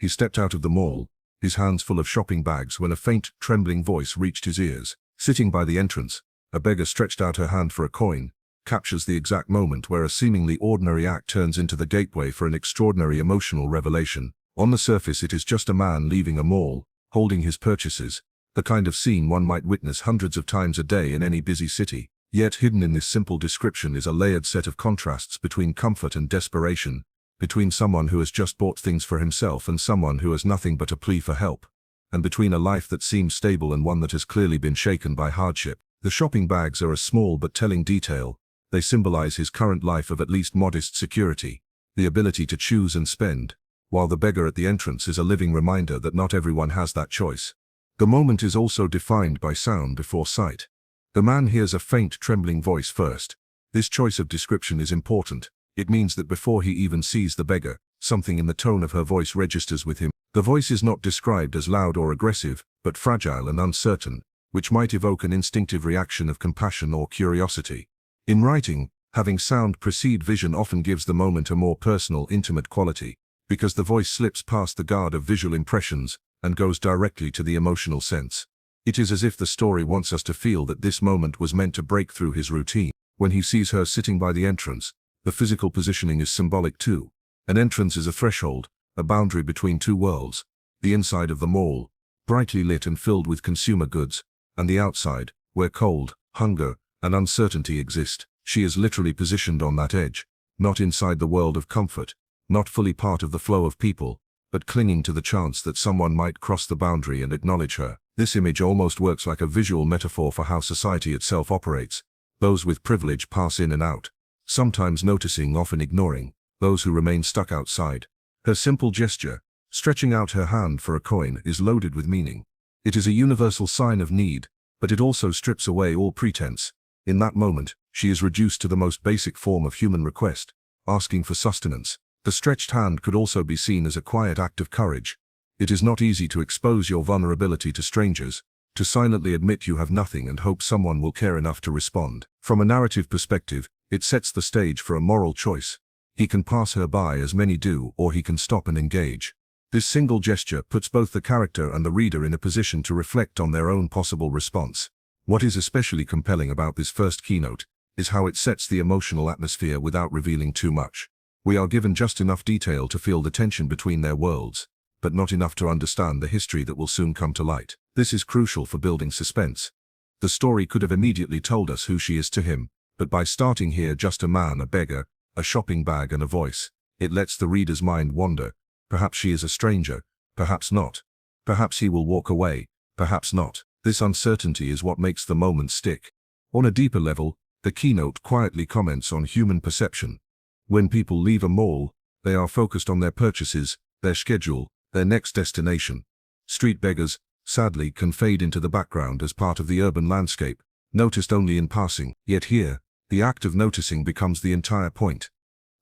He stepped out of the mall, his hands full of shopping bags, when a faint, trembling voice reached his ears. Sitting by the entrance, a beggar stretched out her hand for a coin, captures the exact moment where a seemingly ordinary act turns into the gateway for an extraordinary emotional revelation. On the surface, it is just a man leaving a mall, holding his purchases, the kind of scene one might witness hundreds of times a day in any busy city. Yet hidden in this simple description is a layered set of contrasts between comfort and desperation, between someone who has just bought things for himself and someone who has nothing but a plea for help, and between a life that seems stable and one that has clearly been shaken by hardship. The shopping bags are a small but telling detail. They symbolize his current life of at least modest security, the ability to choose and spend, while the beggar at the entrance is a living reminder that not everyone has that choice. The moment is also defined by sound before sight. The man hears a faint, trembling voice first. This choice of description is important. It means that before he even sees the beggar, something in the tone of her voice registers with him. The voice is not described as loud or aggressive, but fragile and uncertain, which might evoke an instinctive reaction of compassion or curiosity. In writing, having sound precede vision often gives the moment a more personal, intimate quality, because the voice slips past the guard of visual impressions and goes directly to the emotional sense. It is as if the story wants us to feel that this moment was meant to break through his routine. When he sees her sitting by the entrance, the physical positioning is symbolic too. An entrance is a threshold, a boundary between two worlds: the inside of the mall, brightly lit and filled with consumer goods, and the outside, where cold, hunger, and uncertainty exist. She is literally positioned on that edge, not inside the world of comfort, not fully part of the flow of people, but clinging to the chance that someone might cross the boundary and acknowledge her. This image almost works like a visual metaphor for how society itself operates. Those with privilege pass in and out, sometimes noticing, often ignoring those who remain stuck outside. Her simple gesture, stretching out her hand for a coin, is loaded with meaning. It is a universal sign of need, but it also strips away all pretense. In that moment, she is reduced to the most basic form of human request, asking for sustenance. The stretched hand could also be seen as a quiet act of courage. It is not easy to expose your vulnerability to strangers, to silently admit you have nothing and hope someone will care enough to respond. From a narrative perspective, it sets the stage for a moral choice. He can pass her by, as many do, or he can stop and engage. This single gesture puts both the character and the reader in a position to reflect on their own possible response. What is especially compelling about this first keynote is how it sets the emotional atmosphere without revealing too much. We are given just enough detail to feel the tension between their worlds, but not enough to understand the history that will soon come to light. This is crucial for building suspense. The story could have immediately told us who she is to him, but by starting here, just a man, a beggar, a shopping bag and a voice, it lets the reader's mind wander. Perhaps she is a stranger, perhaps not. Perhaps he will walk away, perhaps not. This uncertainty is what makes the moment stick. On a deeper level, the keynote quietly comments on human perception. When people leave a mall, they are focused on their purchases, their schedule, their next destination. Street beggars, sadly, can fade into the background as part of the urban landscape, noticed only in passing. Yet here, the act of noticing becomes the entire point.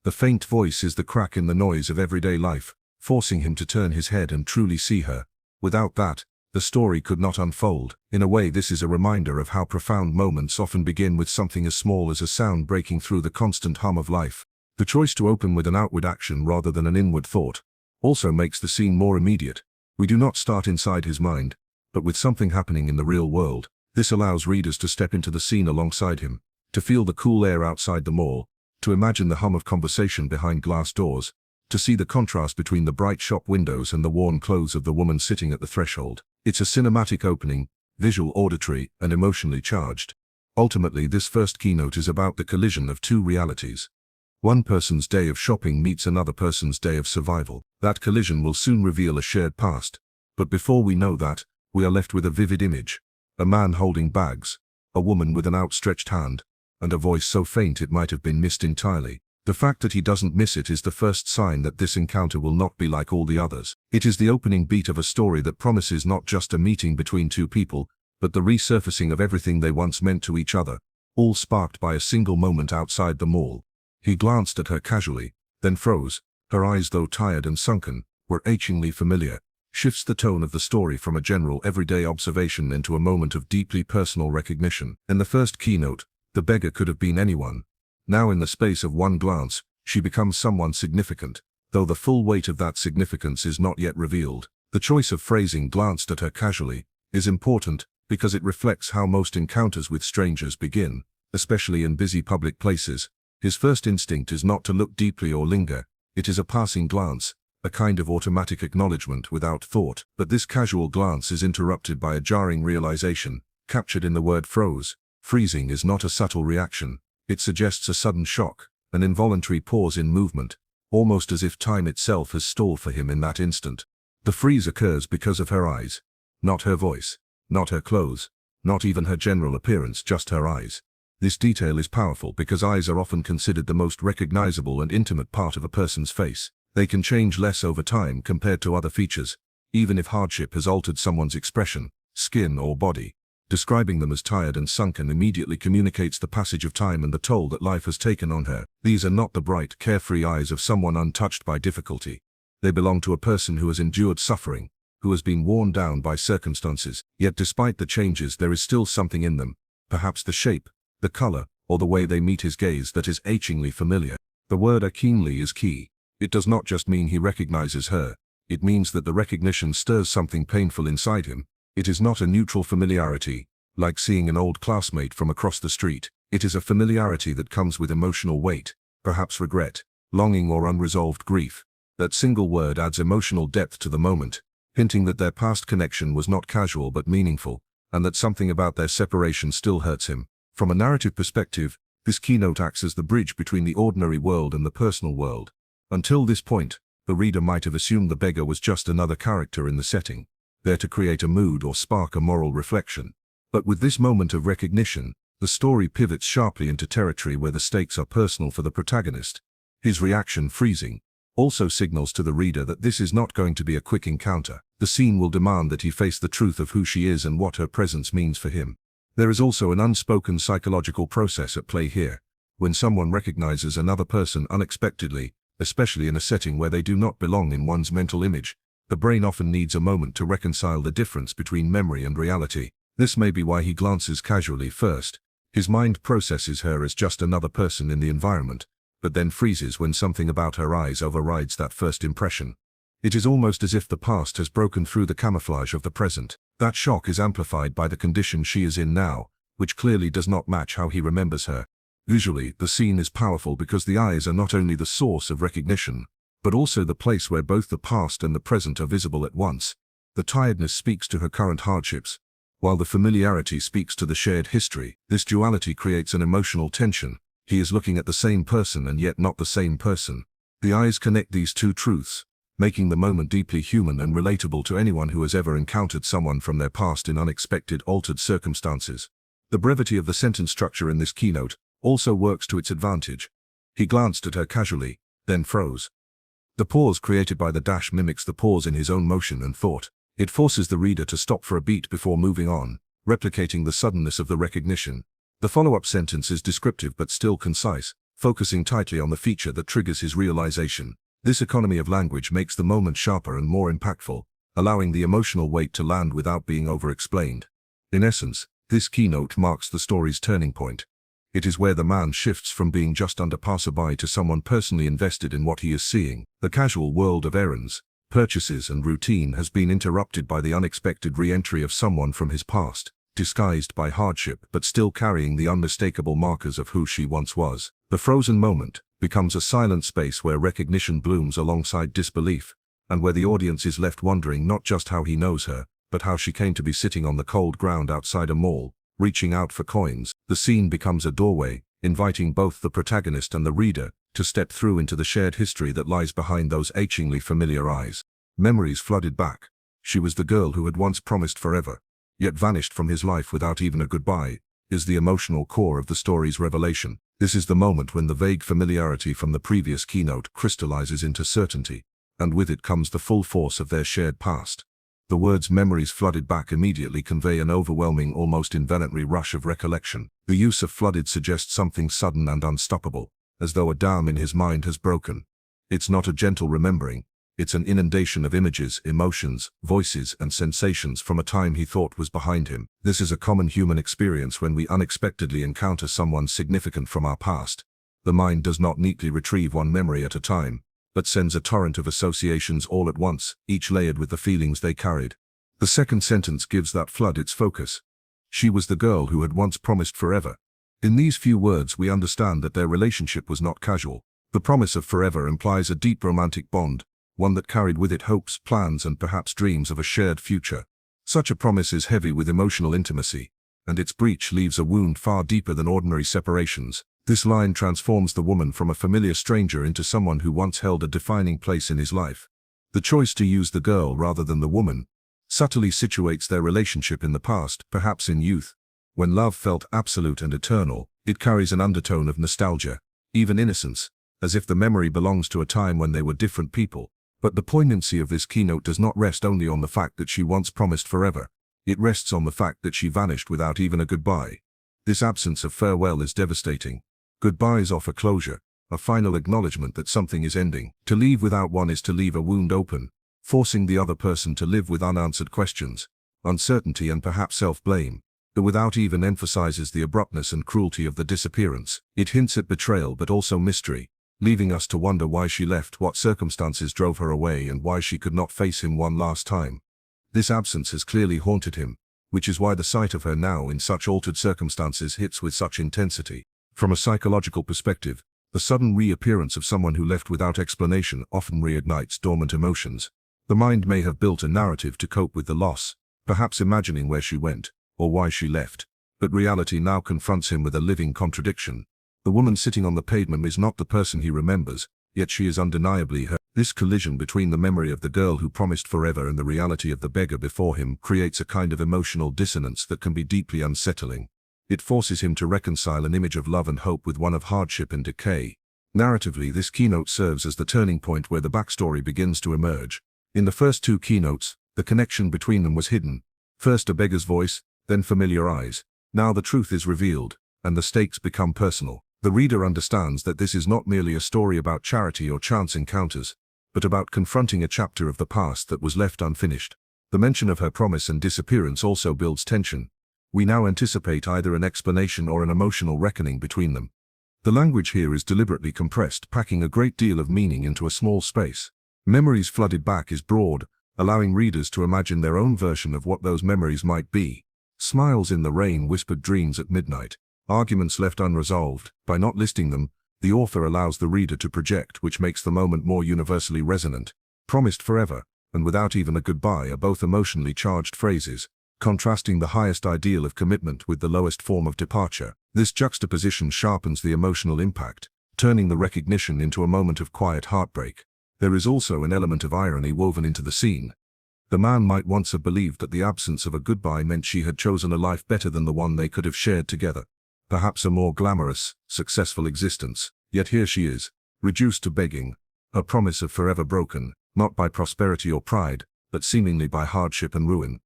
The faint voice is the crack in the noise of everyday life, forcing him to turn his head and truly see her. Without that, the story could not unfold. In a way, this is a reminder of how profound moments often begin with something as small as a sound breaking through the constant hum of life. The choice to open with an outward action rather than an inward thought also makes the scene more immediate. We do not start inside his mind, but with something happening in the real world. This allows readers to step into the scene alongside him, to feel the cool air outside the mall, to imagine the hum of conversation behind glass doors, to see the contrast between the bright shop windows and the worn clothes of the woman sitting at the threshold. It's a cinematic opening, visual, auditory, and emotionally charged. Ultimately, this first keynote is about the collision of two realities. One person's day of shopping meets another person's day of survival. That collision will soon reveal a shared past, but before we know that, we are left with a vivid image. A man holding bags, a woman with an outstretched hand, and a voice so faint it might have been missed entirely. The fact that he doesn't miss it is the first sign that this encounter will not be like all the others. It is the opening beat of a story that promises not just a meeting between two people, but the resurfacing of everything they once meant to each other, all sparked by a single moment outside the mall. He glanced at her casually, then froze. Her eyes, though tired and sunken, were achingly familiar. Shifts the tone of the story from a general everyday observation into a moment of deeply personal recognition. In the first keynote, the beggar could have been anyone. Now, in the space of one glance, she becomes someone significant, though the full weight of that significance is not yet revealed. The choice of phrasing "glanced at her casually" is important because it reflects how most encounters with strangers begin, especially in busy public places. His first instinct is not to look deeply or linger. It is a passing glance, a kind of automatic acknowledgement without thought. But this casual glance is interrupted by a jarring realization, captured in the word froze. Freezing is not a subtle reaction. It suggests a sudden shock, an involuntary pause in movement, almost as if time itself has stalled for him in that instant. The freeze occurs because of her eyes. Not her voice, not her clothes, not even her general appearance, just her eyes. This detail is powerful because eyes are often considered the most recognizable and intimate part of a person's face. They can change less over time compared to other features, even if hardship has altered someone's expression, skin or body. Describing them as tired and sunken immediately communicates the passage of time and the toll that life has taken on her. These are not the bright, carefree eyes of someone untouched by difficulty. They belong to a person who has endured suffering, who has been worn down by circumstances. Yet despite the changes, there is still something in them, perhaps the shape, the color, or the way they meet his gaze, that is achingly familiar. The word keenly is key. It does not just mean he recognizes her. It means that the recognition stirs something painful inside him. It is not a neutral familiarity, like seeing an old classmate from across the street. It is a familiarity that comes with emotional weight, perhaps regret, longing or unresolved grief. That single word adds emotional depth to the moment, hinting that their past connection was not casual but meaningful, and that something about their separation still hurts him. From a narrative perspective, this keynote acts as the bridge between the ordinary world and the personal world. Until this point, the reader might have assumed the beggar was just another character in the setting, there to create a mood or spark a moral reflection. But with this moment of recognition, the story pivots sharply into territory where the stakes are personal for the protagonist. His reaction, freezing, also signals to the reader that this is not going to be a quick encounter. The scene will demand that he face the truth of who she is and what her presence means for him. There is also an unspoken psychological process at play here. When someone recognizes another person unexpectedly, especially in a setting where they do not belong in one's mental image, the brain often needs a moment to reconcile the difference between memory and reality. This may be why he glances casually first. His mind processes her as just another person in the environment, but then freezes when something about her eyes overrides that first impression. It is almost as if the past has broken through the camouflage of the present. That shock is amplified by the condition she is in now, which clearly does not match how he remembers her. Visually, the scene is powerful because the eyes are not only the source of recognition, but also the place where both the past and the present are visible at once. The tiredness speaks to her current hardships, while the familiarity speaks to the shared history. This duality creates an emotional tension. He is looking at the same person and yet not the same person. The eyes connect these two truths, making the moment deeply human and relatable to anyone who has ever encountered someone from their past in unexpected, altered circumstances. The brevity of the sentence structure in this keynote also works to its advantage. He glanced at her casually, then froze. The pause created by the dash mimics the pause in his own motion and thought. It forces the reader to stop for a beat before moving on, replicating the suddenness of the recognition. The follow-up sentence is descriptive but still concise, focusing tightly on the feature that triggers his realization. This economy of language makes the moment sharper and more impactful, allowing the emotional weight to land without being over-explained. In essence, this keynote marks the story's turning point. It is where the man shifts from being just another passerby to someone personally invested in what he is seeing. The casual world of errands, purchases and routine has been interrupted by the unexpected re-entry of someone from his past, disguised by hardship but still carrying the unmistakable markers of who she once was. The frozen moment becomes a silent space where recognition blooms alongside disbelief, and where the audience is left wondering not just how he knows her, but how she came to be sitting on the cold ground outside a mall, reaching out for coins. The scene becomes a doorway, inviting both the protagonist and the reader to step through into the shared history that lies behind those achingly familiar eyes. Memories flooded back. She was the girl who had once promised forever, yet vanished from his life without even a goodbye, is the emotional core of the story's revelation. This is the moment when the vague familiarity from the previous keynote crystallizes into certainty, and with it comes the full force of their shared past. The words "memories flooded back" immediately convey an overwhelming, almost involuntary rush of recollection. The use of flooded suggests something sudden and unstoppable, as though a dam in his mind has broken. It's not a gentle remembering, it's an inundation of images, emotions, voices, and sensations from a time he thought was behind him. This is a common human experience when we unexpectedly encounter someone significant from our past. The mind does not neatly retrieve one memory at a time, but sends a torrent of associations all at once, each layered with the feelings they carried. The second sentence gives that flood its focus. She was the girl who had once promised forever. In these few words we understand that their relationship was not casual. The promise of forever implies a deep romantic bond, one that carried with it hopes, plans, and perhaps dreams of a shared future. Such a promise is heavy with emotional intimacy, and its breach leaves a wound far deeper than ordinary separations. This line transforms the woman from a familiar stranger into someone who once held a defining place in his life. The choice to use the girl rather than the woman subtly situates their relationship in the past, perhaps in youth. When love felt absolute and eternal, it carries an undertone of nostalgia, even innocence, as if the memory belongs to a time when they were different people. But the poignancy of this keynote does not rest only on the fact that she once promised forever. It rests on the fact that she vanished without even a goodbye. This absence of farewell is devastating. Goodbyes offer closure, a final acknowledgement that something is ending. To leave without one is to leave a wound open, forcing the other person to live with unanswered questions, uncertainty, and perhaps self-blame. The without even emphasizes the abruptness and cruelty of the disappearance. It hints at betrayal but also mystery, leaving us to wonder why she left, what circumstances drove her away, and why she could not face him one last time. This absence has clearly haunted him, which is why the sight of her now in such altered circumstances hits with such intensity. From a psychological perspective, the sudden reappearance of someone who left without explanation often reignites dormant emotions. The mind may have built a narrative to cope with the loss, perhaps imagining where she went, or why she left, but reality now confronts him with a living contradiction. The woman sitting on the pavement is not the person he remembers, yet she is undeniably her. This collision between the memory of the girl who promised forever and the reality of the beggar before him creates a kind of emotional dissonance that can be deeply unsettling. It forces him to reconcile an image of love and hope with one of hardship and decay. Narratively, this keynote serves as the turning point where the backstory begins to emerge. In the first two keynotes, the connection between them was hidden. First a beggar's voice, then familiar eyes. Now the truth is revealed, and the stakes become personal. The reader understands that this is not merely a story about charity or chance encounters, but about confronting a chapter of the past that was left unfinished. The mention of her promise and disappearance also builds tension. We now anticipate either an explanation or an emotional reckoning between them. The language here is deliberately compressed, packing a great deal of meaning into a small space. Memories flooded back is broad, allowing readers to imagine their own version of what those memories might be. Smiles in the rain, whispered dreams at midnight, arguments left unresolved. By not listing them, the author allows the reader to project, which makes the moment more universally resonant. Promised forever, and without even a goodbye are both emotionally charged phrases, contrasting the highest ideal of commitment with the lowest form of departure. This juxtaposition sharpens the emotional impact, turning the recognition into a moment of quiet heartbreak. There is also an element of irony woven into the scene. The man might once have believed that the absence of a goodbye meant she had chosen a life better than the one they could have shared together. Perhaps a more glamorous, successful existence. Yet here she is, reduced to begging, her promise of forever broken, not by prosperity or pride, but seemingly by hardship and ruin.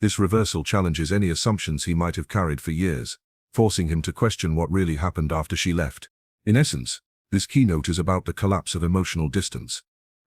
This reversal challenges any assumptions he might have carried for years, forcing him to question what really happened after she left. In essence, this keynote is about the collapse of emotional distance.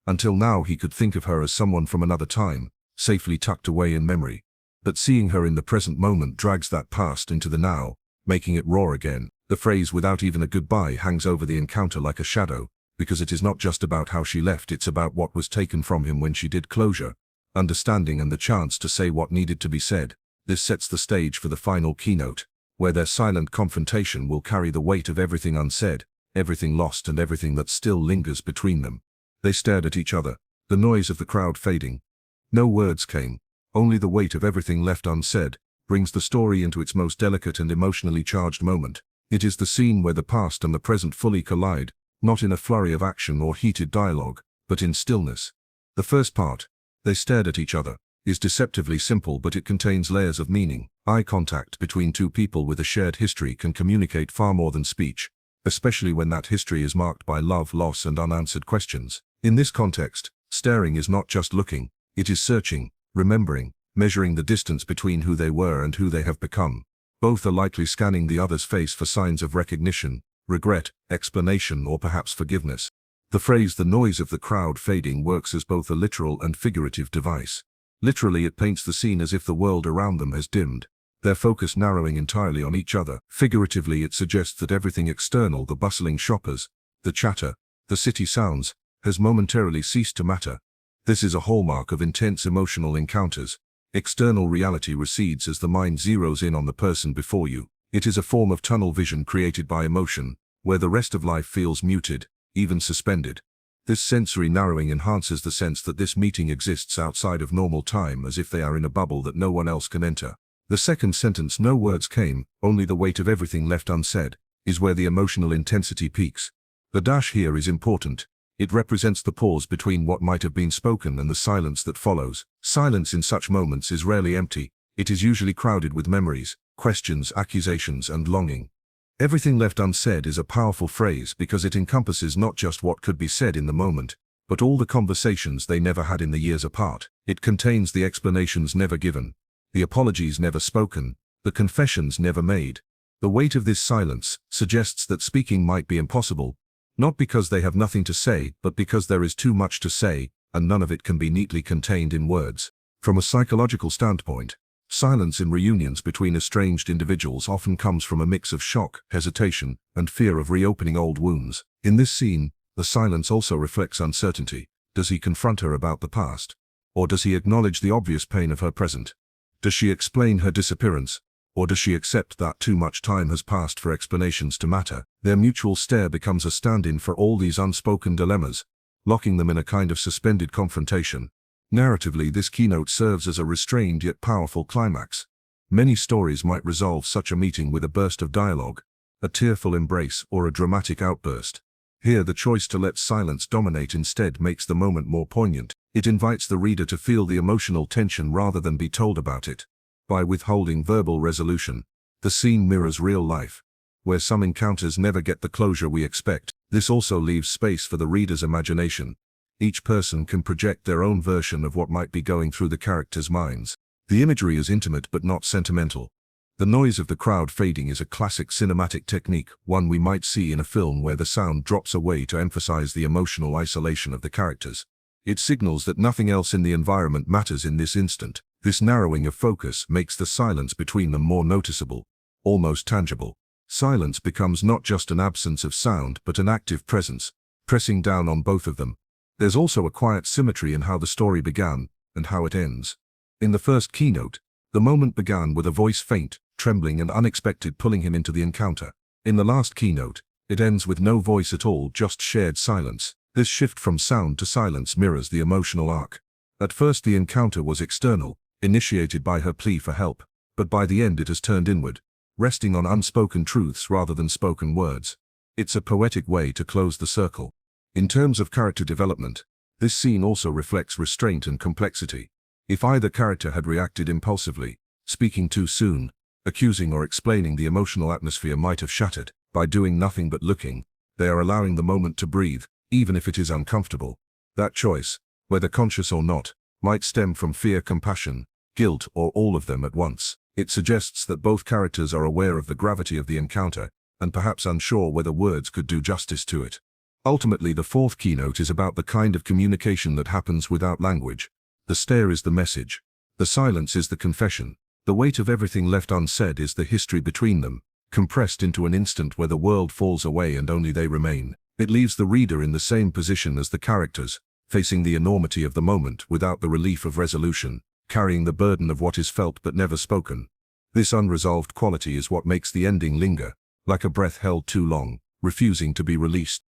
Until now he could think of her as someone from another time, safely tucked away in memory. But seeing her in the present moment drags that past into the now, making it raw again. The phrase "without even a goodbye" hangs over the encounter like a shadow, because it is not just about how she left, it's about what was taken from him when she did. Closure, understanding, and the chance to say what needed to be said. This sets the stage for the final keynote, where their silent confrontation will carry the weight of everything unsaid, everything lost, and everything that still lingers between them. They stared at each other, the noise of the crowd fading. No words came, only the weight of everything left unsaid brings the story into its most delicate and emotionally charged moment. It is the scene where the past and the present fully collide, not in a flurry of action or heated dialogue, but in stillness. The first part, "they stared at each other," is deceptively simple, but it contains layers of meaning. Eye contact between two people with a shared history can communicate far more than speech, especially when that history is marked by love, loss, and unanswered questions. In this context, staring is not just looking, it is searching, remembering, measuring the distance between who they were and who they have become. Both are likely scanning the other's face for signs of recognition, regret, explanation, or perhaps forgiveness. The phrase "the noise of the crowd fading" works as both a literal and figurative device. Literally, it paints the scene as if the world around them has dimmed, their focus narrowing entirely on each other. Figuratively, it suggests that everything external, the bustling shoppers, the chatter, the city sounds, has momentarily ceased to matter. This is a hallmark of intense emotional encounters. External reality recedes as the mind zeroes in on the person before you. It is a form of tunnel vision created by emotion, where the rest of life feels muted, even suspended. This sensory narrowing enhances the sense that this meeting exists outside of normal time, as if they are in a bubble that no one else can enter. The second sentence, "No words came, only the weight of everything left unsaid," is where the emotional intensity peaks. The dash here is important. It represents the pause between what might have been spoken and the silence that follows. Silence in such moments is rarely empty. It is usually crowded with memories, questions, accusations, and longing. Everything left unsaid is a powerful phrase because it encompasses not just what could be said in the moment, but all the conversations they never had in the years apart. It contains the explanations never given, the apologies never spoken, the confessions never made. The weight of this silence suggests that speaking might be impossible, not because they have nothing to say, but because there is too much to say, and none of it can be neatly contained in words. From a psychological standpoint, silence in reunions between estranged individuals often comes from a mix of shock, hesitation, and fear of reopening old wounds. In this scene, the silence also reflects uncertainty. Does he confront her about the past? Or does he acknowledge the obvious pain of her present? Does she explain her disappearance? Or does she accept that too much time has passed for explanations to matter? Their mutual stare becomes a stand-in for all these unspoken dilemmas, locking them in a kind of suspended confrontation. Narratively, this keynote serves as a restrained yet powerful climax. Many stories might resolve such a meeting with a burst of dialogue, a tearful embrace, or a dramatic outburst. Here, the choice to let silence dominate instead makes the moment more poignant. It invites the reader to feel the emotional tension rather than be told about it. By withholding verbal resolution, the scene mirrors real life, where some encounters never get the closure we expect. This also leaves space for the reader's imagination. Each person can project their own version of what might be going through the characters' minds. The imagery is intimate but not sentimental. The noise of the crowd fading is a classic cinematic technique, one we might see in a film where the sound drops away to emphasize the emotional isolation of the characters. It signals that nothing else in the environment matters in this instant. This narrowing of focus makes the silence between them more noticeable, almost tangible. Silence becomes not just an absence of sound but an active presence, pressing down on both of them. There's also a quiet symmetry in how the story began and how it ends. In the first keynote, the moment began with a voice faint, trembling, and unexpected, pulling him into the encounter. In the last keynote, it ends with no voice at all, just shared silence. This shift from sound to silence mirrors the emotional arc. At first the encounter was external, initiated by her plea for help, but by the end it has turned inward, resting on unspoken truths rather than spoken words. It's a poetic way to close the circle. In terms of character development, this scene also reflects restraint and complexity. If either character had reacted impulsively, speaking too soon, accusing or explaining, the emotional atmosphere might have shattered. By doing nothing but looking, they are allowing the moment to breathe, even if it is uncomfortable. That choice, whether conscious or not, might stem from fear, compassion, guilt, or all of them at once. It suggests that both characters are aware of the gravity of the encounter, and perhaps unsure whether words could do justice to it. Ultimately, the fourth keynote is about the kind of communication that happens without language. The stare is the message. The silence is the confession. The weight of everything left unsaid is the history between them, compressed into an instant where the world falls away and only they remain. It leaves the reader in the same position as the characters, facing the enormity of the moment without the relief of resolution, carrying the burden of what is felt but never spoken. This unresolved quality is what makes the ending linger, like a breath held too long, refusing to be released.